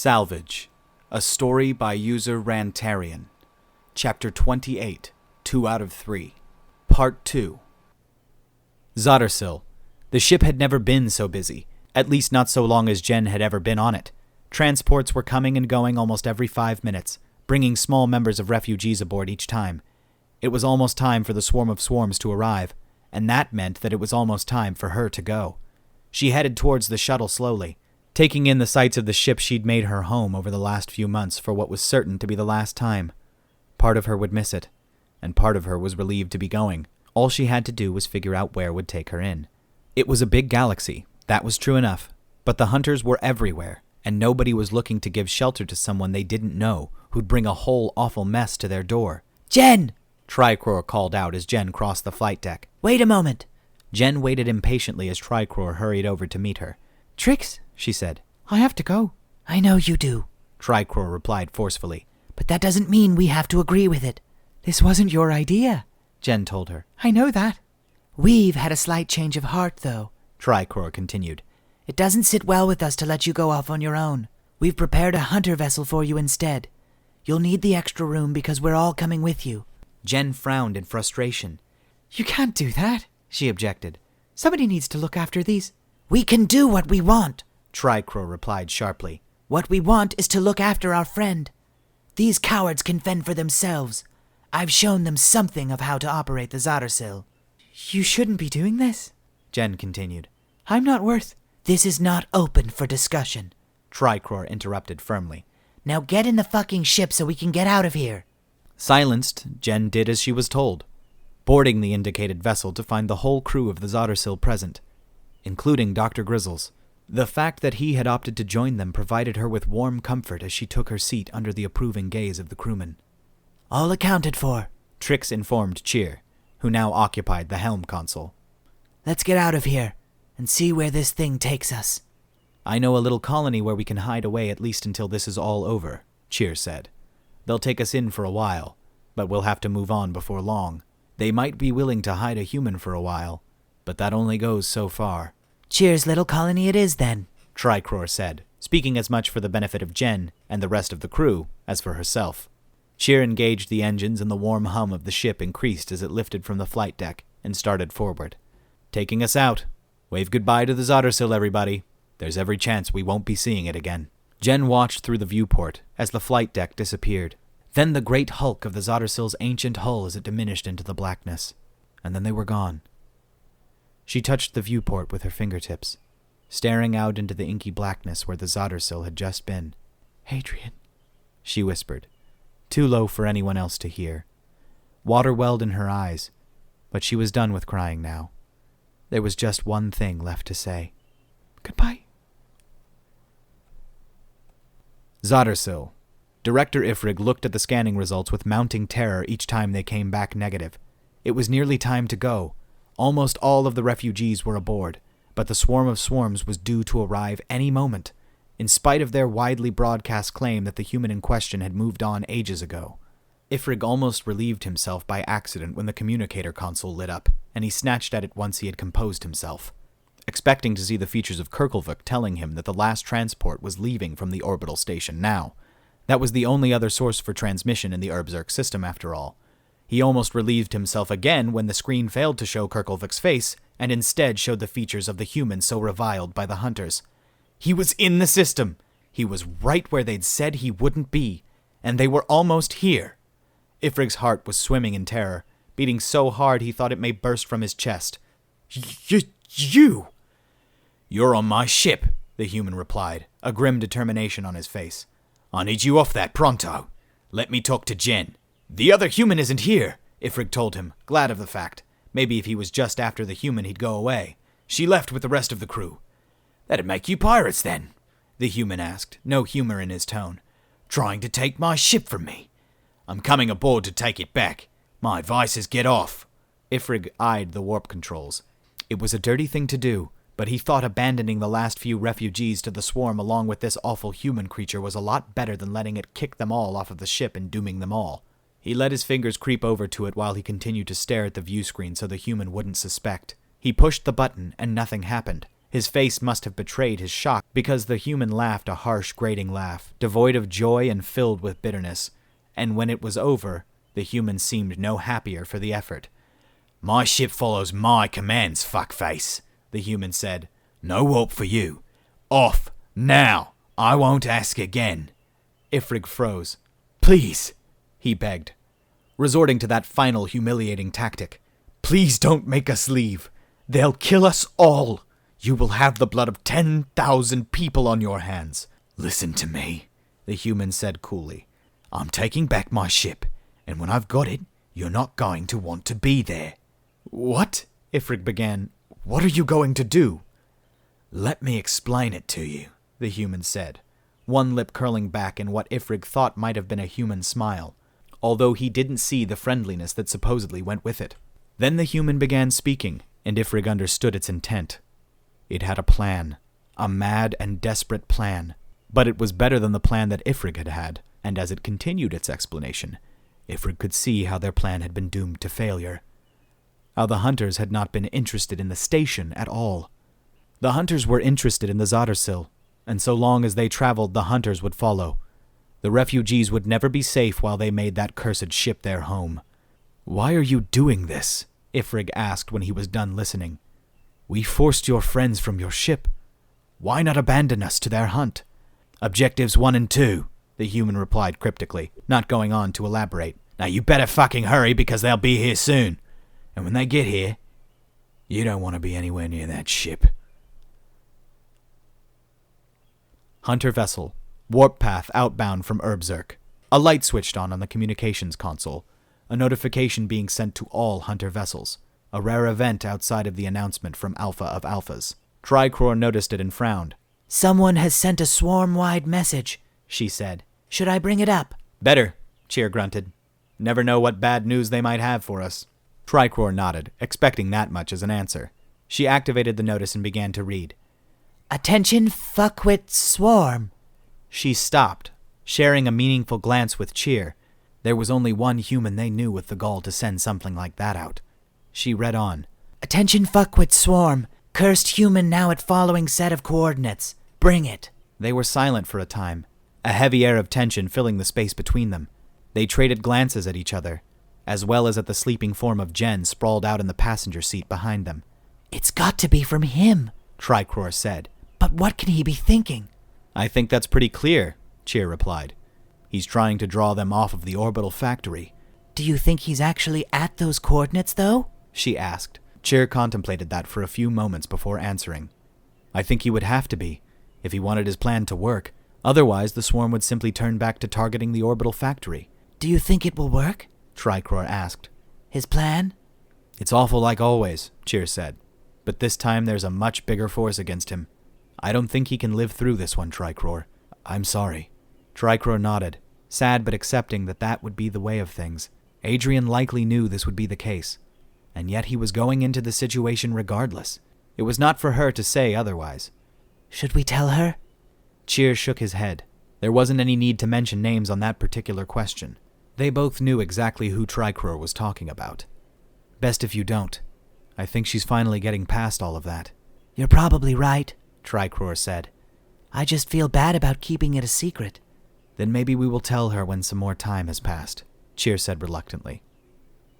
Salvage, a story by user Rantarian. Chapter 28, 2 out of 3. Part 2. Zoddersill. The ship had never been so busy, at least not so long as Jen had ever been on it. Transports were coming and going almost every 5 minutes, bringing small members of refugees aboard each time. It was almost time for the swarm of swarms to arrive, and that meant that it was almost time for her to go. She headed towards the shuttle slowly, taking in the sights of the ship she'd made her home over the last few months for what was certain to be the last time. Part of her would miss it, and part of her was relieved to be going. All she had to do was figure out where would take her in. It was a big galaxy, that was true enough, but the hunters were everywhere, and nobody was looking to give shelter to someone they didn't know who'd bring a whole awful mess to their door. "Jen!" Tricror called out as Jen crossed the flight deck. "Wait a moment." Jen waited impatiently as Tricror hurried over to meet her. "Trix," she said, "I have to go." "I know you do," Tricror replied forcefully. "But that doesn't mean we have to agree with it." "This wasn't your idea," Jen told her. "I know that." "We've had a slight change of heart, though," Tricror continued. "It doesn't sit well with us to let you go off on your own. We've prepared a hunter vessel for you instead. You'll need the extra room because we're all coming with you." Jen frowned in frustration. "You can't do that," she objected. "Somebody needs to look after these." "We can do what we want," Tricror replied sharply. "What we want is to look after our friend. These cowards can fend for themselves. I've shown them something of how to operate the Zoddersill." "You shouldn't be doing this," Jen continued. "I'm not worth—" "This is not open for discussion," Tricror interrupted firmly. "Now get in the fucking ship so we can get out of here." Silenced, Jen did as she was told, boarding the indicated vessel to find the whole crew of the Zoddersill present, including Dr. Grizzles. The fact that he had opted to join them provided her with warm comfort as she took her seat under the approving gaze of the crewmen. "All accounted for," Trix informed Cheer, who now occupied the helm console. "Let's get out of here and see where this thing takes us." "I know a little colony where we can hide away at least until this is all over," Cheer said. "They'll take us in for a while, but we'll have to move on before long. They might be willing to hide a human for a while, but that only goes so far." "Cheer's little colony it is, then," Tricror said, speaking as much for the benefit of Jen and the rest of the crew as for herself. Cheer engaged the engines and the warm hum of the ship increased as it lifted from the flight deck and started forward. "Taking us out. Wave goodbye to the Zoddersill, everybody. There's every chance we won't be seeing it again." Jen watched through the viewport as the flight deck disappeared. Then the great hulk of the Zoddersill's ancient hull as it diminished into the blackness. And then they were gone. She touched the viewport with her fingertips, staring out into the inky blackness where the Zoddersill had just been. "Adrian," she whispered, too low for anyone else to hear. Water welled in her eyes, but she was done with crying now. There was just one thing left to say. "Goodbye." Zoddersill. Director Ifrig looked at the scanning results with mounting terror each time they came back negative. It was nearly time to go. Almost all of the refugees were aboard, but the swarm of swarms was due to arrive any moment, in spite of their widely broadcast claim that the human in question had moved on ages ago. Ifrig almost relieved himself by accident when the communicator console lit up, and he snatched at it once he had composed himself, expecting to see the features of Kirklvik telling him that the last transport was leaving from the orbital station now. That was the only other source for transmission in the Erbzerk system, after all. He almost relieved himself again when the screen failed to show Kirklvik's face, and instead showed the features of the human so reviled by the hunters. He was in the system! He was right where they'd said he wouldn't be, and they were almost here! Ifrig's heart was swimming in terror, beating so hard he thought it may burst from his chest. You! "You're on my ship," the human replied, a grim determination on his face. "I need you off that pronto. Let me talk to Jen." "The other human isn't here," Ifrig told him, glad of the fact. Maybe if he was just after the human, he'd go away. "She left with the rest of the crew." "That'd make you pirates, then?" the human asked, no humor in his tone. "Trying to take my ship from me?" "I'm coming aboard to take it back. My advice is get off." Ifrig eyed the warp controls. It was a dirty thing to do, but he thought abandoning the last few refugees to the swarm along with this awful human creature was a lot better than letting it kick them all off of the ship and dooming them all. He let his fingers creep over to it while he continued to stare at the view screen so the human wouldn't suspect. He pushed the button and nothing happened, His face must have betrayed his shock, because the human laughed a harsh, grating laugh, devoid of joy and filled with bitterness. And when it was over, the human seemed no happier for the effort. "My ship follows my commands, fuckface," the human said. "No warp for you. Off, now. I won't ask again." Ifrig froze. "Please," he begged, resorting to that final humiliating tactic. "Please don't make us leave. They'll kill us all. You will have the blood of 10,000 people on your hands." "Listen to me," the human said coolly. "I'm taking back my ship, and when I've got it, you're not going to want to be there." "What?" Ifrig began. "What are you going to do?" "Let me explain it to you," the human said, one lip curling back in what Ifrig thought might have been a human smile, although he didn't see the friendliness that supposedly went with it. Then the human began speaking, and Ifrig understood its intent. It had a plan, a mad and desperate plan, but it was better than the plan that Ifrig had had, and as it continued its explanation, Ifrig could see how their plan had been doomed to failure. How the hunters had not been interested in the station at all. The hunters were interested in the Zottersil, and so long as they traveled, the hunters would follow. The refugees would never be safe while they made that cursed ship their home. "Why are you doing this?" Ifrig asked when he was done listening. "We forced your friends from your ship. Why not abandon us to their hunt?" "Objectives 1 and 2, the human replied cryptically, not going on to elaborate. "Now you better fucking hurry because they'll be here soon. And when they get here, you don't want to be anywhere near that ship." Hunter vessel. Warp path outbound from Erbzerk. A light switched on the communications console, a notification being sent to all Hunter vessels, a rare event outside of the announcement from Alpha of Alphas. Tricor noticed it and frowned. "Someone has sent a swarm-wide message," she said. "Should I bring it up?" "Better," Cheer grunted. "Never know what bad news they might have for us." Tricor nodded, expecting that much as an answer. She activated the notice and began to read. "Attention, fuckwit swarm." She stopped, sharing a meaningful glance with Cheer. There was only one human they knew with the gall to send something like that out. She read on. "Attention, fuckwit swarm. Cursed human now at following set of coordinates. Bring it." They were silent for a time, a heavy air of tension filling the space between them. They traded glances at each other, as well as at the sleeping form of Jen sprawled out in the passenger seat behind them. "It's got to be from him," Tricor said. "But what can he be thinking?" "I think that's pretty clear," Cheer replied. "He's trying to draw them off of the orbital factory." "Do you think he's actually at those coordinates, though?" she asked. Cheer contemplated that for a few moments before answering. "I think he would have to be, if he wanted his plan to work. Otherwise, the swarm would simply turn back to targeting the orbital factory." "Do you think it will work?" Tricor asked. "His plan?" "It's awful like always," Cheer said. "But this time there's a much bigger force against him. I don't think he can live through this one, Tricor. I'm sorry." Tricor nodded, sad but accepting that that would be the way of things. Adrian likely knew this would be the case, and yet he was going into the situation regardless. It was not for her to say otherwise. "Should we tell her?" Cheer shook his head. There wasn't any need to mention names on that particular question. They both knew exactly who Tricor was talking about. "Best if you don't. I think she's finally getting past all of that." "You're probably right," Tricor said. "I just feel bad about keeping it a secret." "Then maybe we will tell her when some more time has passed," Cheer said reluctantly.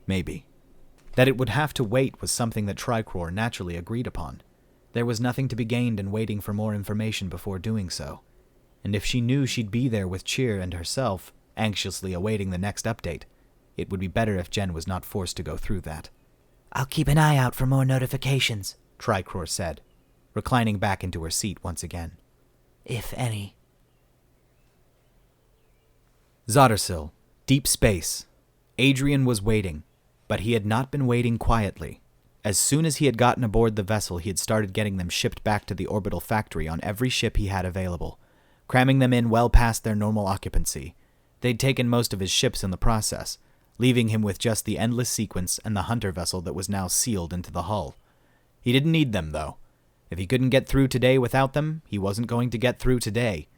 Maybe. That it would have to wait was something that Tricor naturally agreed upon. There was nothing to be gained in waiting for more information before doing so. And if she knew she'd be there with Cheer and herself, anxiously awaiting the next update, it would be better if Jen was not forced to go through that. "I'll keep an eye out for more notifications," Tricor said, reclining back into her seat once again. "If any." Zottersil, deep space. Adrian was waiting, but he had not been waiting quietly. As soon as he had gotten aboard the vessel, he had started getting them shipped back to the orbital factory on every ship he had available, cramming them in well past their normal occupancy. They'd taken most of his ships in the process, leaving him with just the Endless Sequence and the Hunter vessel that was now sealed into the hull. He didn't need them, though. If he couldn't get through today without them, he wasn't going to get through today.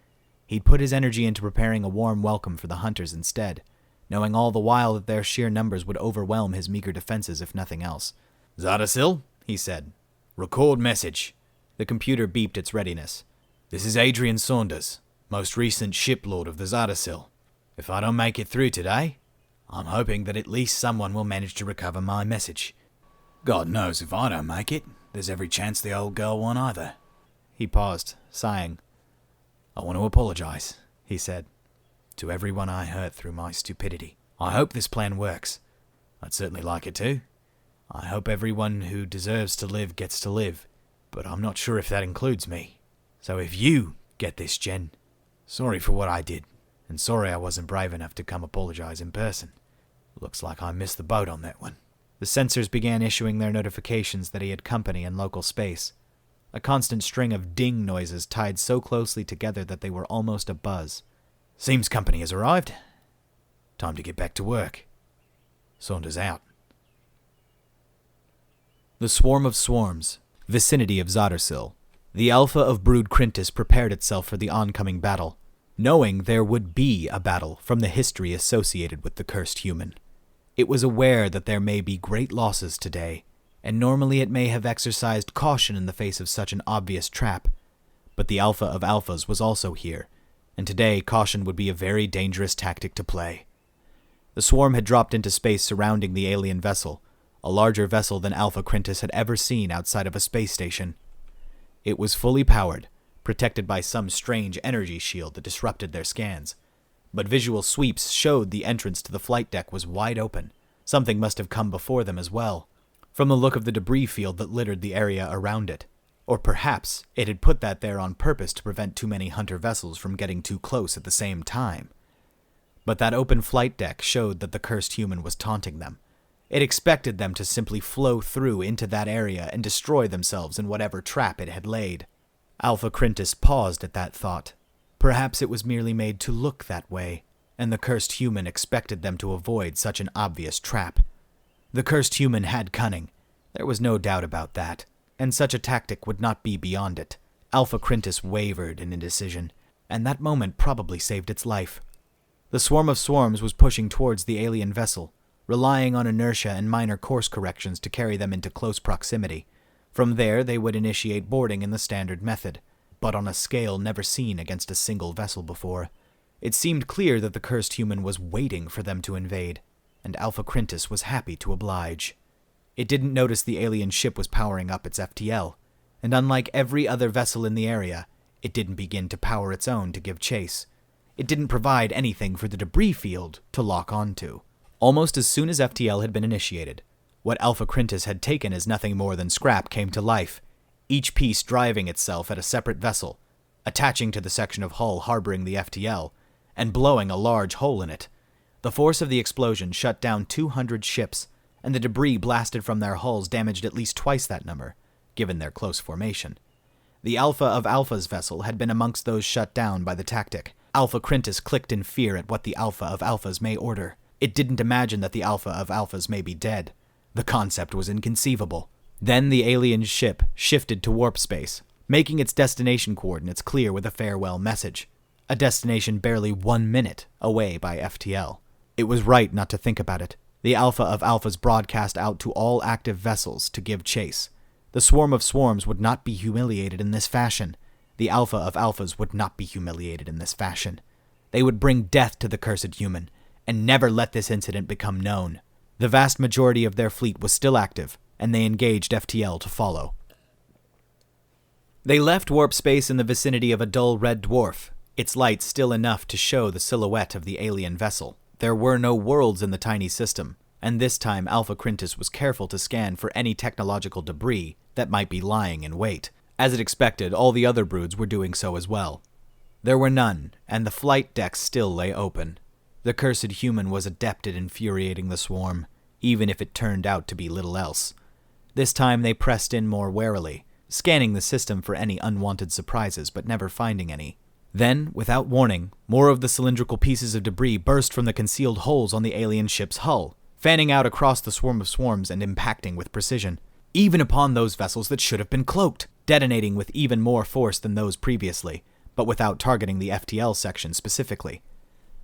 He'd put his energy into preparing a warm welcome for the hunters instead, knowing all the while that their sheer numbers would overwhelm his meager defenses if nothing else. "Zottersil," he said. "Record message. The computer beeped its readiness. "This is Adrian Saunders, most recent shiplord of the Zardasil. If I don't make it through today, I'm hoping that at least someone will manage to recover my message. God knows if I don't make it, there's every chance the old girl won't either." He paused, sighing. "I want to apologize," he said, "to everyone I hurt through my stupidity. I hope this plan works. I'd certainly like it to. I hope everyone who deserves to live gets to live, but I'm not sure if that includes me. So if you get this, Jen, sorry for what I did, and sorry I wasn't brave enough to come apologize in person. Looks like I missed the boat on that one." The sensors began issuing their notifications that he had company in local space. A constant string of ding noises tied so closely together that they were almost a buzz. "Seems company has arrived. Time to get back to work. Saunders out." The Swarm of Swarms, vicinity of Zardasil. The Alpha of Brood Crintis prepared itself for the oncoming battle, knowing there would be a battle from the history associated with the cursed human. It was aware that there may be great losses today, and normally it may have exercised caution in the face of such an obvious trap. But the Alpha of Alphas was also here, and today caution would be a very dangerous tactic to play. The swarm had dropped into space surrounding the alien vessel, a larger vessel than Alpha Crintis had ever seen outside of a space station. It was fully powered, protected by some strange energy shield that disrupted their scans. But visual sweeps showed the entrance to the flight deck was wide open. Something must have come before them as well, from the look of the debris field that littered the area around it. Or perhaps it had put that there on purpose to prevent too many hunter vessels from getting too close at the same time. But that open flight deck showed that the cursed human was taunting them. It expected them to simply flow through into that area and destroy themselves in whatever trap it had laid. Alpha Crintis paused at that thought. Perhaps it was merely made to look that way, and the cursed human expected them to avoid such an obvious trap. The cursed human had cunning. There was no doubt about that, and such a tactic would not be beyond it. Alpha Crintis wavered in indecision, and that moment probably saved its life. The Swarm of Swarms was pushing towards the alien vessel, relying on inertia and minor course corrections to carry them into close proximity. From there, they would initiate boarding in the standard method, but on a scale never seen against a single vessel before. It seemed clear that the cursed human was waiting for them to invade, and Alpha Crintis was happy to oblige. It didn't notice the alien ship was powering up its FTL, and unlike every other vessel in the area, it didn't begin to power its own to give chase. It didn't provide anything for the debris field to lock onto. Almost as soon as FTL had been initiated, what Alpha Crintis had taken as nothing more than scrap came to life, each piece driving itself at a separate vessel, attaching to the section of hull harboring the FTL, and blowing a large hole in it. The force of the explosion shut down 200 ships, and the debris blasted from their hulls damaged at least twice that number, given their close formation. The Alpha of Alpha's vessel had been amongst those shut down by the tactic. Alpha Crintis clicked in fear at what the Alpha of Alphas may order. It didn't imagine that the Alpha of Alphas may be dead. The concept was inconceivable. Then the alien ship shifted to warp space, making its destination coordinates clear with a farewell message. A destination barely 1 minute away by FTL. It was right not to think about it. The Alpha of Alphas broadcast out to all active vessels to give chase. The Swarm of Swarms would not be humiliated in this fashion. The Alpha of Alphas would not be humiliated in this fashion. They would bring death to the cursed human, and never let this incident become known. The vast majority of their fleet was still active, and they engaged FTL to follow. They left warp space in the vicinity of a dull red dwarf, its light still enough to show the silhouette of the alien vessel. There were no worlds in the tiny system, and this time Alpha Crintis was careful to scan for any technological debris that might be lying in wait. As it expected, all the other broods were doing so as well. There were none, and the flight decks still lay open. The cursed human was adept at infuriating the swarm, even if it turned out to be little else. This time they pressed in more warily, scanning the system for any unwanted surprises but never finding any. Then, without warning, more of the cylindrical pieces of debris burst from the concealed holes on the alien ship's hull, fanning out across the Swarm of Swarms and impacting with precision, even upon those vessels that should have been cloaked, detonating with even more force than those previously, but without targeting the FTL section specifically.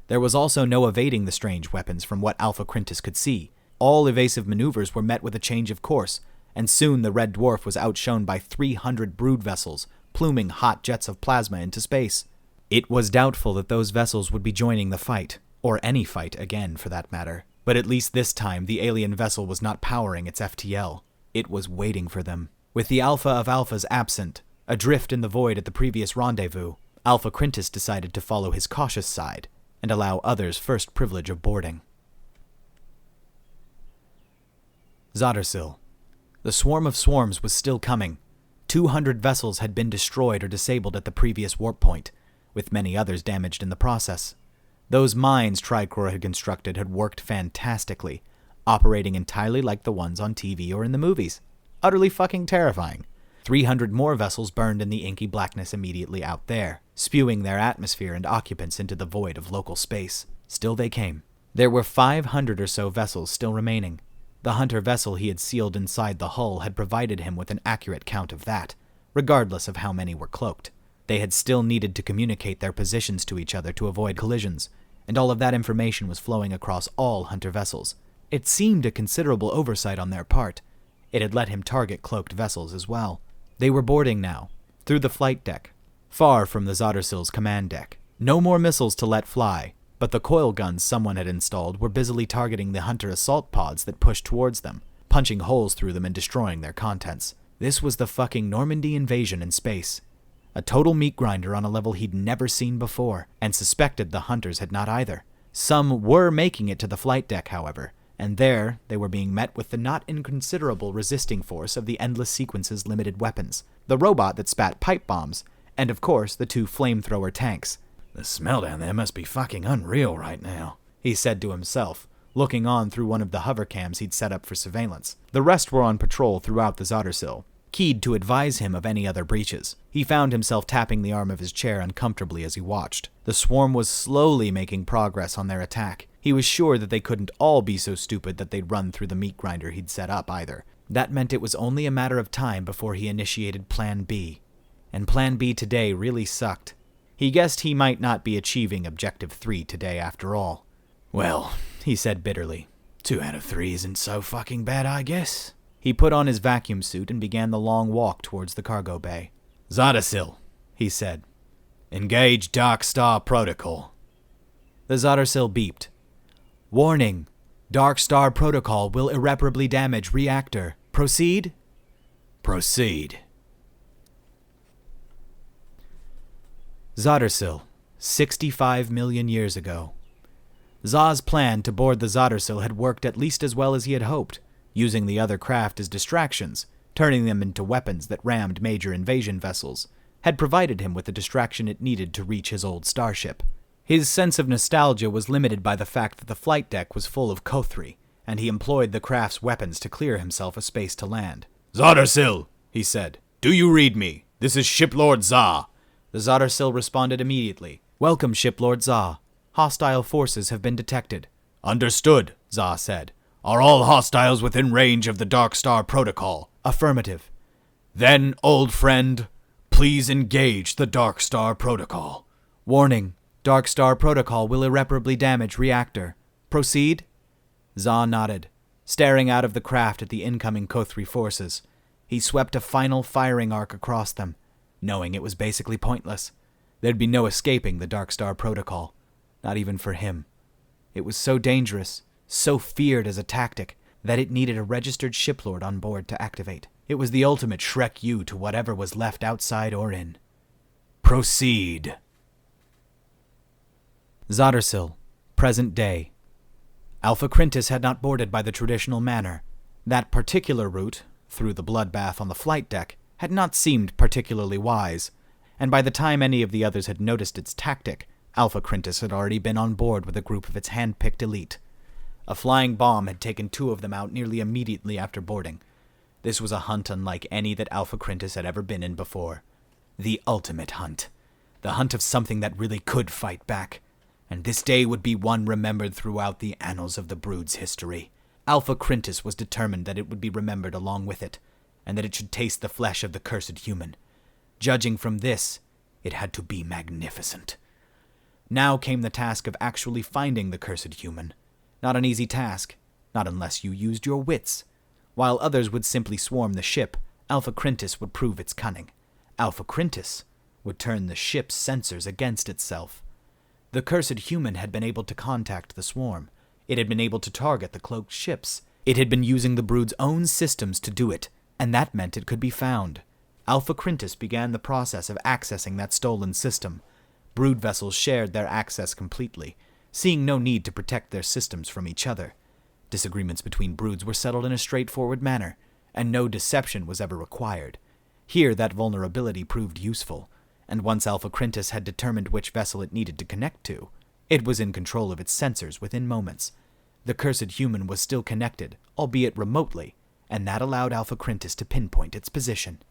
There was also no evading the strange weapons from what Alpha Crintis could see. All evasive maneuvers were met with a change of course, and soon the red dwarf was outshone by 300 brood vessels, pluming hot jets of plasma into space. It was doubtful that those vessels would be joining the fight, or any fight again for that matter, but at least this time the alien vessel was not powering its FTL. It was waiting for them. With the Alpha of Alphas absent, adrift in the void at the previous rendezvous, Alpha Quintus decided to follow his cautious side and allow others first privilege of boarding. Zoddersill. The swarm of swarms was still coming. 200 vessels had been destroyed or disabled at the previous warp point, with many others damaged in the process. Those mines Tricor had constructed had worked fantastically, operating entirely like the ones on TV or in the movies. Utterly fucking terrifying. 300 more vessels burned in the inky blackness immediately out there, spewing their atmosphere and occupants into the void of local space. Still they came. There were 500 or so vessels still remaining. The hunter vessel he had sealed inside the hull had provided him with an accurate count of that, regardless of how many were cloaked. They had still needed to communicate their positions to each other to avoid collisions, and all of that information was flowing across all hunter vessels. It seemed a considerable oversight on their part. It had let him target cloaked vessels as well. They were boarding now, through the flight deck, far from the Zoddersill's command deck. No more missiles to let fly, but the coil guns someone had installed were busily targeting the hunter assault pods that pushed towards them, punching holes through them and destroying their contents. This was the fucking Normandy invasion in space. A total meat grinder on a level he'd never seen before, and suspected the hunters had not either. Some were making it to the flight deck, however, and there they were being met with the not inconsiderable resisting force of the Endless Sequence's limited weapons, the robot that spat pipe bombs, and of course the 2 flamethrower tanks. "The smell down there must be fucking unreal right now," he said to himself, looking on through one of the hovercams he'd set up for surveillance. The rest were on patrol throughout the Zoddersill, keyed to advise him of any other breaches. He found himself tapping the arm of his chair uncomfortably as he watched. The swarm was slowly making progress on their attack. He was sure that they couldn't all be so stupid that they'd run through the meat grinder he'd set up either. That meant it was only a matter of time before he initiated Plan B. And Plan B today really sucked. He guessed he might not be achieving Objective 3 today after all. "Well," he said bitterly, 2 out of 3 isn't so fucking bad, I guess." He put on his vacuum suit and began the long walk towards the cargo bay. "Zoddersill," he said. "Engage Dark Star Protocol." The Zoddersill beeped. "Warning. Dark Star Protocol will irreparably damage reactor. Proceed?" "Proceed." Zoddersill, 65 million years ago. Za's plan to board the Zoddersill had worked at least as well as he had hoped, using the other craft as distractions, turning them into weapons that rammed major invasion vessels, had provided him with the distraction it needed to reach his old starship. His sense of nostalgia was limited by the fact that the flight deck was full of Kothri, and he employed the craft's weapons to clear himself a space to land. "Zoddersill," he said. "Do you read me? This is Shiplord Za." The Zoddersill responded immediately. "Welcome, Shiplord Za. Hostile forces have been detected." "Understood," Za said. "Are all hostiles within range of the Dark Star Protocol?" "Affirmative." "Then, old friend, please engage the Dark Star Protocol." "Warning. Dark Star Protocol will irreparably damage reactor. Proceed?" Za nodded, staring out of the craft at the incoming Kothri forces. He swept a final firing arc across them, knowing it was basically pointless. There'd be no escaping the Dark Star Protocol. Not even for him. It was so dangerous, so feared as a tactic, that it needed a registered shiplord on board to activate. It was the ultimate Shrek U to whatever was left outside or in. Proceed. Zoddersill, present day. Alpha Quintus had not boarded by the traditional manner. That particular route, through the bloodbath on the flight deck, had not seemed particularly wise, and by the time any of the others had noticed its tactic, Alpha Quintus had already been on board with a group of its hand-picked elite. A flying bomb had taken 2 of them out nearly immediately after boarding. This was a hunt unlike any that Alpha Quintus had ever been in before. The ultimate hunt. The hunt of something that really could fight back. And this day would be one remembered throughout the annals of the Brood's history. Alpha Quintus was determined that it would be remembered along with it, and that it should taste the flesh of the cursed human. Judging from this, it had to be magnificent. Now came the task of actually finding the cursed human. Not an easy task, not unless you used your wits. While others would simply swarm the ship, Alpha Quintus would prove its cunning. Alpha Quintus would turn the ship's sensors against itself. The cursed human had been able to contact the swarm. It had been able to target the cloaked ships. It had been using the brood's own systems to do it, and that meant it could be found. Alpha Quintus began the process of accessing that stolen system. Brood vessels shared their access completely, seeing no need to protect their systems from each other. Disagreements between broods were settled in a straightforward manner, and no deception was ever required. Here that vulnerability proved useful, and once Alpha Quintus had determined which vessel it needed to connect to, it was in control of its sensors within moments. The cursed human was still connected, albeit remotely, and that allowed Alpha Quintus to pinpoint its position.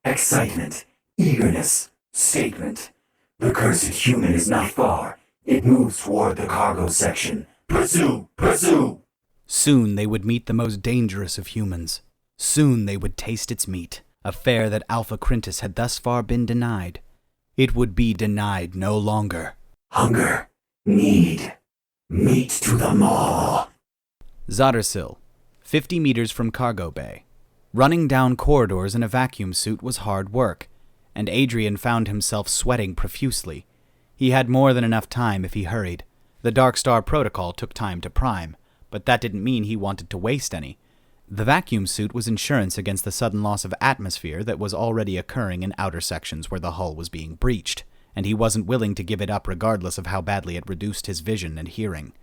Excitement, eagerness, statement. The cursed human is not far. It moves toward the cargo section. Pursue! Pursue! Soon they would meet the most dangerous of humans. Soon they would taste its meat, a fare that Alpha Quintus had thus far been denied. It would be denied no longer. Hunger, need, meat to the maw. Zottersill, 50 meters from cargo bay. Running down corridors in a vacuum suit was hard work, and Adrian found himself sweating profusely. He had more than enough time if he hurried. The Dark Star protocol took time to prime, but that didn't mean he wanted to waste any. The vacuum suit was insurance against the sudden loss of atmosphere that was already occurring in outer sections where the hull was being breached, and he wasn't willing to give it up regardless of how badly it reduced his vision and hearing.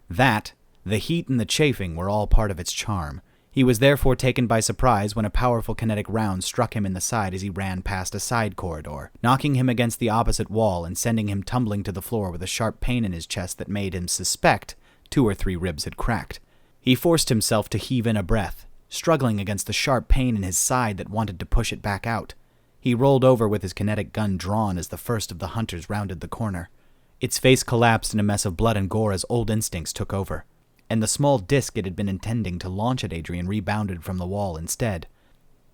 That, the heat and the chafing were all part of its charm. He was therefore taken by surprise when a powerful kinetic round struck him in the side as he ran past a side corridor, knocking him against the opposite wall and sending him tumbling to the floor with a sharp pain in his chest that made him suspect 2 or 3 ribs had cracked. He forced himself to heave in a breath, struggling against the sharp pain in his side that wanted to push it back out. He rolled over with his kinetic gun drawn as the first of the hunters rounded the corner. Its face collapsed in a mess of blood and gore as old instincts took over, and the small disc it had been intending to launch at Adrian rebounded from the wall instead.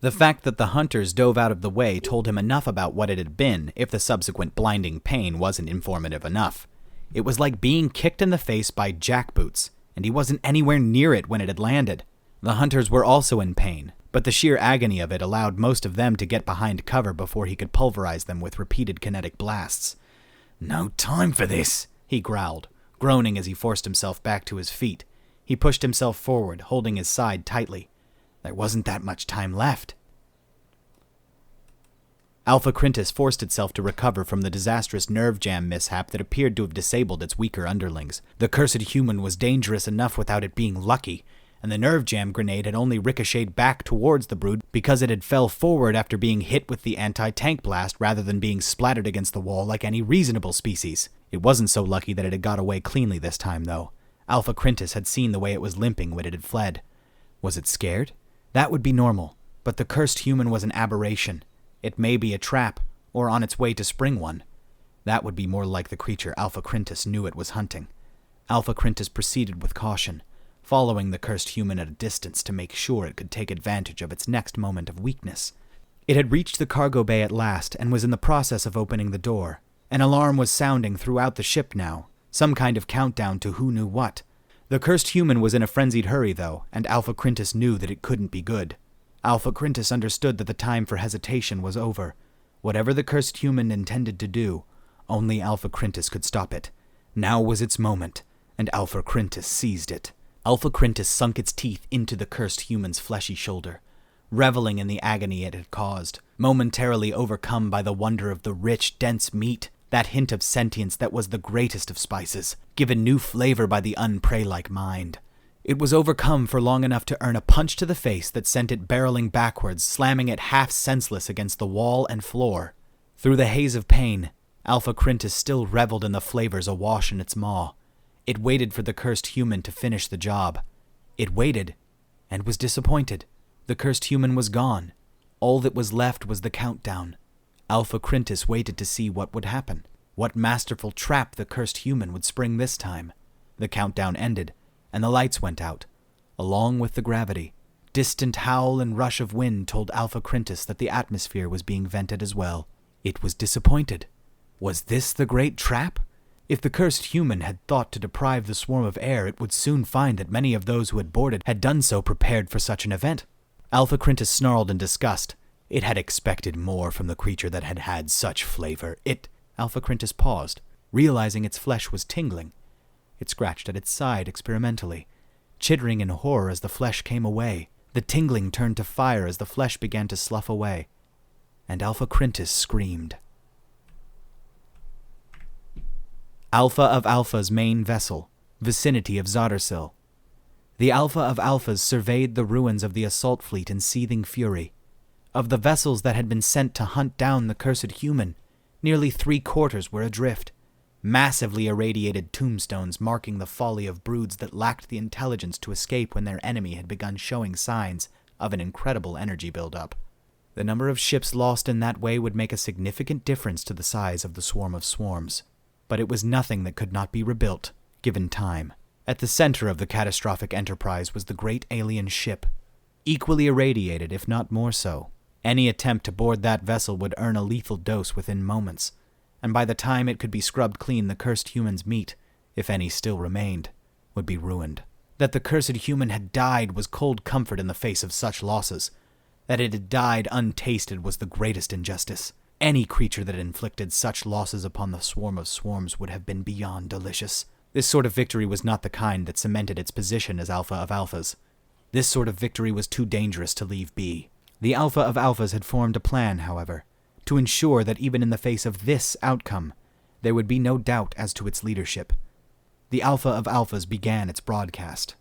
The fact that the hunters dove out of the way told him enough about what it had been if the subsequent blinding pain wasn't informative enough. It was like being kicked in the face by jackboots, and he wasn't anywhere near it when it had landed. The hunters were also in pain, but the sheer agony of it allowed most of them to get behind cover before he could pulverize them with repeated kinetic blasts. "No time for this," he growled, groaning as he forced himself back to his feet. He pushed himself forward, holding his side tightly. There wasn't that much time left. Alpha Quintus forced itself to recover from the disastrous nerve jam mishap that appeared to have disabled its weaker underlings. The cursed human was dangerous enough without it being lucky, and the nerve jam grenade had only ricocheted back towards the brood because it had fell forward after being hit with the anti-tank blast rather than being splattered against the wall like any reasonable species. It wasn't so lucky that it had got away cleanly this time, though. Alpha Quintus had seen the way it was limping when it had fled. Was it scared? That would be normal, but the cursed human was an aberration. It may be a trap, or on its way to spring one. That would be more like the creature Alpha Quintus knew it was hunting. Alpha Quintus proceeded with caution, following the cursed human at a distance to make sure it could take advantage of its next moment of weakness. It had reached the cargo bay at last and was in the process of opening the door. An alarm was sounding throughout the ship now, some kind of countdown to who knew what. The cursed human was in a frenzied hurry, though, and Alpha Quintus knew that it couldn't be good. Alpha Quintus understood that the time for hesitation was over. Whatever the cursed human intended to do, only Alpha Quintus could stop it. Now was its moment, and Alpha Quintus seized it. Alpha Quintus sunk its teeth into the cursed human's fleshy shoulder, reveling in the agony it had caused, momentarily overcome by the wonder of the rich, dense meat, that hint of sentience that was the greatest of spices, given new flavor by the unprey-like mind. It was overcome for long enough to earn a punch to the face that sent it barreling backwards, slamming it half senseless against the wall and floor. Through the haze of pain, Alpha Quintus still reveled in the flavors awash in its maw. It waited for the cursed human to finish the job. It waited, and was disappointed. The cursed human was gone. All that was left was the countdown. Alpha Quintus waited to see what would happen. What masterful trap the cursed human would spring this time. The countdown ended, and the lights went out, along with the gravity. Distant howl and rush of wind told Alpha Quintus that the atmosphere was being vented as well. It was disappointed. Was this the great trap? If the cursed human had thought to deprive the swarm of air, it would soon find that many of those who had boarded had done so prepared for such an event. Alpha Crintus snarled in disgust. It had expected more from the creature that had had such flavor. Alpha Crintus paused, realizing its flesh was tingling. It scratched at its side experimentally, chittering in horror as the flesh came away. The tingling turned to fire as the flesh began to slough away, and Alpha Crintus screamed. Alpha of Alpha's main vessel, vicinity of Zoddersill. The Alpha of Alphas surveyed the ruins of the assault fleet in seething fury. Of the vessels that had been sent to hunt down the cursed human, nearly 3/4 were adrift, massively irradiated tombstones marking the folly of broods that lacked the intelligence to escape when their enemy had begun showing signs of an incredible energy buildup. The number of ships lost in that way would make a significant difference to the size of the swarm of swarms, but it was nothing that could not be rebuilt, given time. At the center of the catastrophic enterprise was the great alien ship, equally irradiated, if not more so. Any attempt to board that vessel would earn a lethal dose within moments, and by the time it could be scrubbed clean, the cursed human's meat, if any still remained, would be ruined. That the cursed human had died was cold comfort in the face of such losses. That it had died untasted was the greatest injustice. Any creature that inflicted such losses upon the swarm of swarms would have been beyond delicious. This sort of victory was not the kind that cemented its position as Alpha of Alphas. This sort of victory was too dangerous to leave be. The Alpha of Alphas had formed a plan, however, to ensure that even in the face of this outcome, there would be no doubt as to its leadership. The Alpha of Alphas began its broadcast.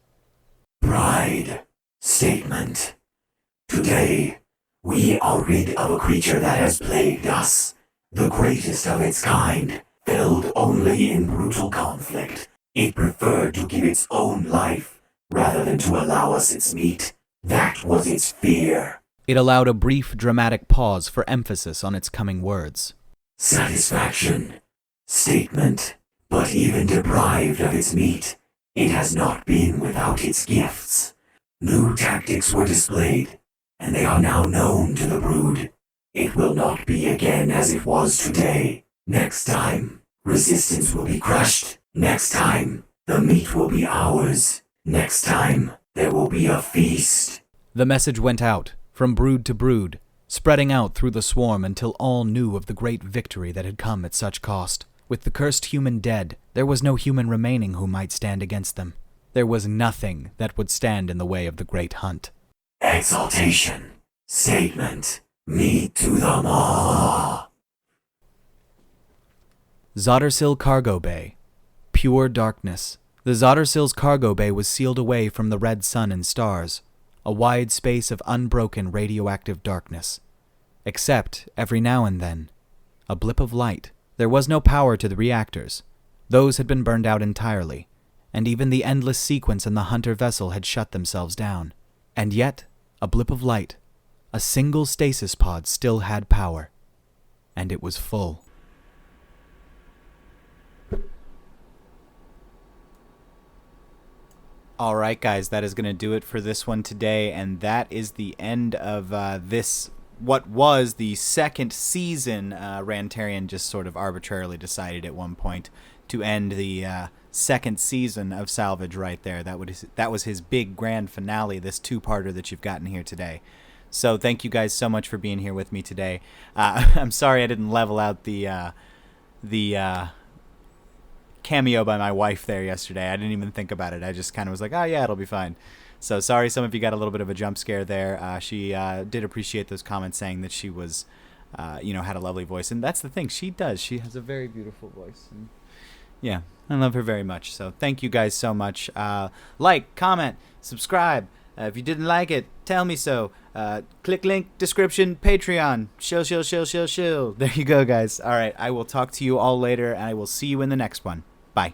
Bride. Statement. Today, we are rid of a creature that has plagued us, the greatest of its kind, filled only in brutal conflict. It preferred to give its own life, rather than to allow us its meat. That was its fear. It allowed a brief, dramatic pause for emphasis on its coming words. Satisfaction. Statement. But even deprived of its meat, it has not been without its gifts. New tactics were displayed, and they are now known to the brood. It will not be again as it was today. Next time, resistance will be crushed. Next time, the meat will be ours. Next time, there will be a feast. The message went out, from brood to brood, spreading out through the swarm until all knew of the great victory that had come at such cost. With the cursed human dead, there was no human remaining who might stand against them. There was nothing that would stand in the way of the great hunt. Exaltation. Statement. Meat to the maw. Zoddersill Cargo Bay. Pure darkness. The Zoddersill's cargo bay was sealed away from the red sun and stars, a wide space of unbroken radioactive darkness. Except, every now and then, a blip of light. There was no power to the reactors. Those had been burned out entirely, and even the endless sequence in the Hunter vessel had shut themselves down. And yet, a blip of light, a single stasis pod still had power, and it was full. All right, guys, that is going to do it for this one today, and that is the end of this, what was the second season. Rantarian just sort of arbitrarily decided at one point to end the second season of Salvage right there. That was his big grand finale, this two-parter that you've gotten here today. So thank you guys so much for being here with me today. I'm sorry I didn't level out the cameo by my wife there yesterday. I didn't even think about it. I just kind of was like, oh yeah, it'll be fine. So sorry some of you got a little bit of a jump scare there. She did appreciate those comments saying that she was, had a lovely voice. And that's the thing. She does. She has a very beautiful voice. And yeah, I love her very much. So thank you guys so much. Like, comment, subscribe. If you didn't like it, tell me so. Click link, description, Patreon. Shill. There you go, guys. All right, I will talk to you all later, and I will see you in the next one. Bye.